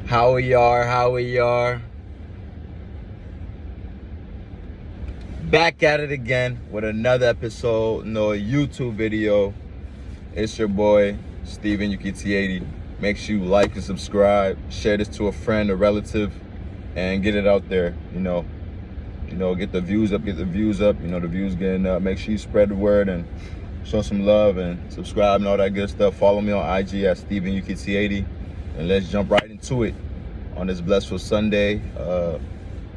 How we are. Back at it again with another episode, YouTube video. It's your boy, Steven UKT80. Make sure you like and subscribe. Share this to a friend, a relative, and get it out there. Get the views up, the views getting up. Make sure you spread the word and show some love and subscribe and all that good stuff. Follow me on IG at Steven UKT80. And let's jump right into it on this blissful Sunday.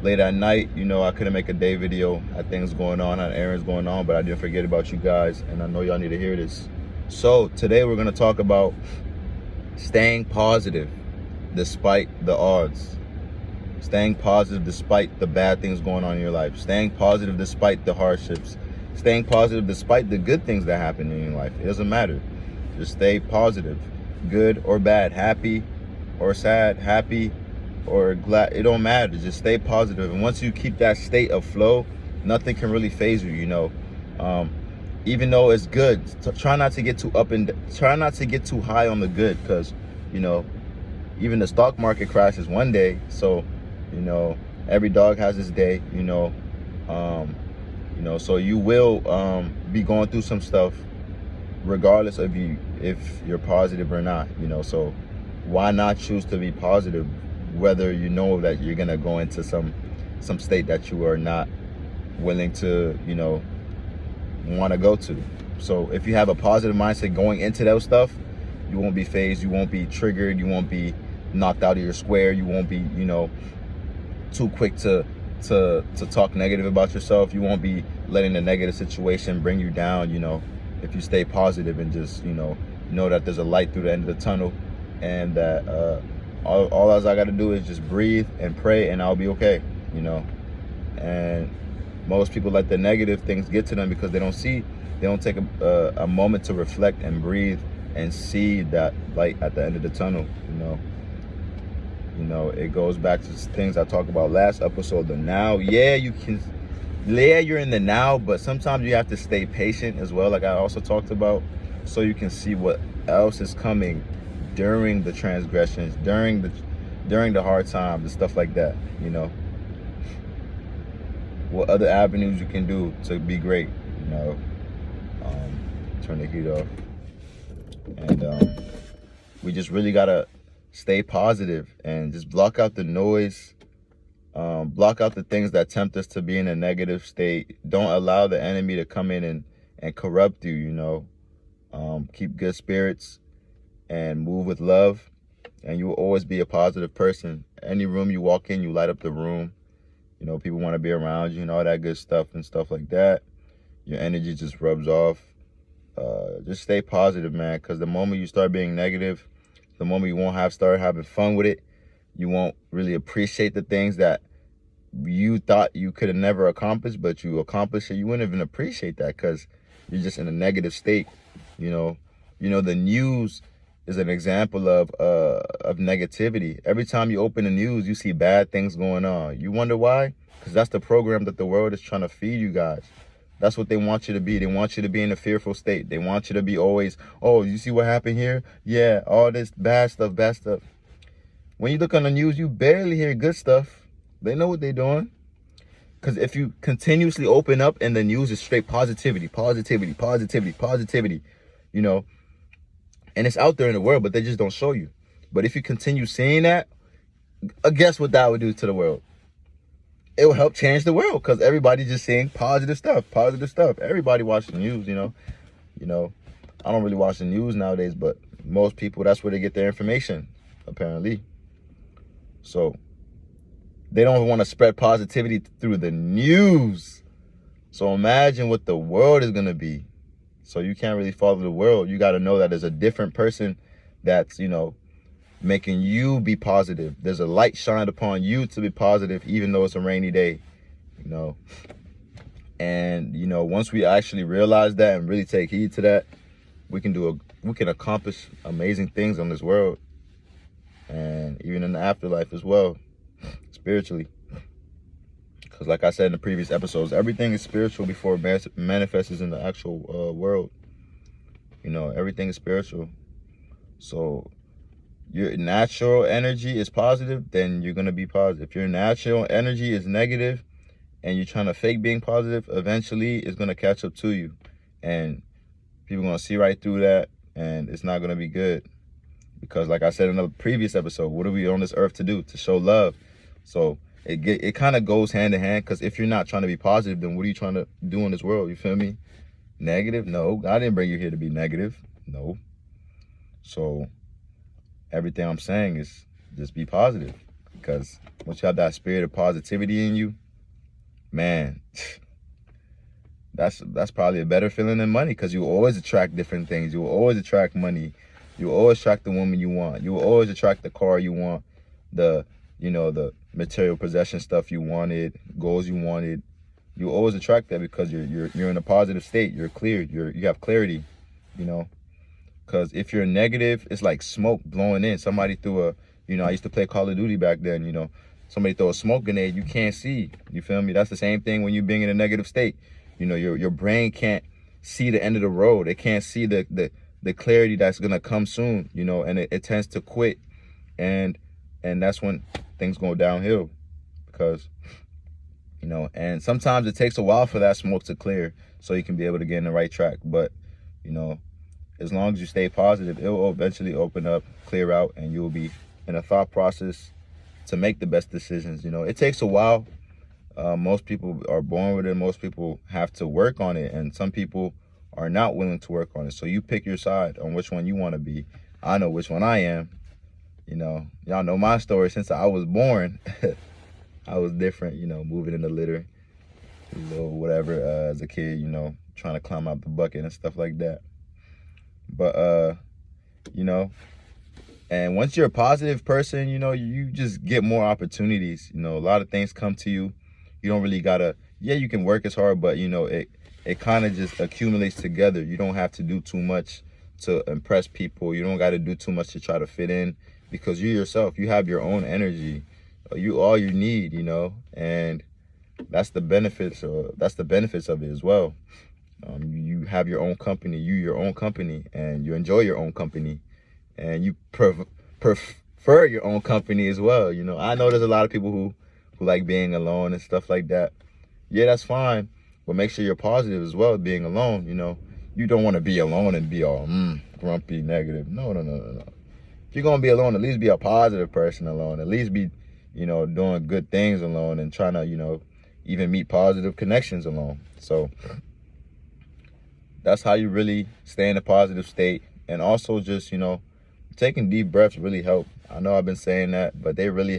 Late at night, I couldn't make a day video. I had things going on, had errands going on, but I didn't forget about you guys, and I know y'all need to hear this. So today we're gonna talk about staying positive despite the odds. Staying positive despite the bad things going on in your life. Staying positive despite the hardships. Staying positive despite the good things that happen in your life. It doesn't matter. Just stay positive. Good or bad, happy or sad, happy or glad, it don't matter. Just stay positive. And once you keep that state of flow, nothing can really phase you. Even though it's good, try not to get too try not to get too high on the good, because even the stock market crashes one day. So every dog has his day. So you will be going through some stuff regardless of if you're positive or not. So why not choose to be positive, whether you know that you're gonna go into some state that you are not willing to want to go to. So if you have a positive mindset going into those stuff, you won't be phased, you won't be triggered, you won't be knocked out of your square, you won't be too quick to talk negative about yourself. You won't be letting the negative situation bring you down. If you stay positive and just know that there's a light through the end of the tunnel, and that all else I got to do is just breathe and pray, and I'll be okay. And most people let the negative things get to them because they don't take a moment to reflect and breathe and see that light at the end of the tunnel. It goes back to things I talked about last episode. The now, you're in the now, but sometimes you have to stay patient as well, like I also talked about, so you can see what else is coming during the transgressions, during the hard times and stuff like that. What other avenues you can do to be great. Turn the heat off, and we just really gotta stay positive and just block out the noise. Block out the things that tempt us to be in a negative state. Don't allow the enemy to come in and corrupt you. Keep good spirits and move with love, and you will always be a positive person. Any room you walk in, you light up the room. People want to be around you and all that good stuff and stuff like that. Your energy just rubs off. Just stay positive, man, because the moment you start being negative, the moment you won't start having fun with it, you won't really appreciate the things that you thought you could have never accomplished, but you accomplished it. You wouldn't even appreciate that because you're just in a negative state. The news is an example of negativity. Every time you open the news, you see bad things going on. You wonder why? Because that's the program that the world is trying to feed you guys. That's what they want you to be. They want you to be in a fearful state. They want you to be always, oh, you see what happened here? Yeah, all this bad stuff. When you look on the news, you barely hear good stuff. They know what they're doing. Because if you continuously open up and the news is straight positivity, and it's out there in the world, but they just don't show you. But if you continue seeing that, guess what that would do to the world? It will help change the world, because everybody's just seeing positive stuff. Everybody watches the news, I don't really watch the news nowadays, but most people, that's where they get their information, apparently. So they don't want to spread positivity through the news. So imagine what the world is going to be. So you can't really follow the world. You got to know that there's a different person that's, making you be positive. There's a light shined upon you to be positive, even though it's a rainy day, And, once we actually realize that and really take heed to that, we can accomplish amazing things on this world, and even in the afterlife as well, spiritually. Because like I said in the previous episodes, everything is spiritual before it manifests in the actual world. Everything is spiritual. So your natural energy is positive, then you're going to be positive. If your natural energy is negative and you're trying to fake being positive, eventually it's going to catch up to you. And people are going to see right through that, and it's not going to be good. Because like I said in a previous episode, what are we on this earth to do? To show love. So it kind of goes hand in hand, because if you're not trying to be positive, then what are you trying to do in this world? You feel me? Negative? No, God didn't bring you here to be negative. No. So everything I'm saying is just be positive, because once you have that spirit of positivity in you, man, that's probably a better feeling than money, because you will always attract different things. You will always attract money. You will always attract the woman you want. You will always attract the car you want, the material possession stuff you wanted, goals you wanted. You will always attract that, because you're in a positive state. You're clear. You have clarity, Because if you're negative, it's like smoke blowing in. Somebody threw I used to play Call of Duty back then, somebody throw a smoke grenade, you can't see. You feel me? That's the same thing when you're being in a negative state. Your brain can't see the end of the road. It can't see the clarity that's going to come soon, and it tends to quit. And that's when things go downhill, because, and sometimes it takes a while for that smoke to clear so you can be able to get in the right track. But, as long as you stay positive, it will eventually open up, clear out, and you'll be in a thought process to make the best decisions. It takes a while. Most people are born with it. Most people have to work on it, and some people are not willing to work on it. So you pick your side on which one you want to be. I know which one I am. Y'all know my story. Since I was born, I was different, moving in the litter, little whatever, as a kid, trying to climb out the bucket and stuff like that. But, and once you're a positive person, you just get more opportunities. A lot of things come to you. You don't really gotta, you can work as hard, but, it kind of just accumulates together. You don't have to do too much to impress people. You don't got to do too much to try to fit in, because you yourself, you have your own energy. All you need, and that's the benefits of it as well. You have your own company, your own company, and you enjoy your own company, and you prefer your own company as well. I know there's a lot of people who like being alone and stuff like that. Yeah, that's fine, but make sure you're positive as well, being alone. You don't want to be alone and be all grumpy, negative. No. If you're gonna be alone, at least be a positive person alone. At least be, doing good things alone, and trying to, even meet positive connections alone. So that's how you really stay in a positive state. And also just, taking deep breaths really help. I know I've been saying that, but they really help.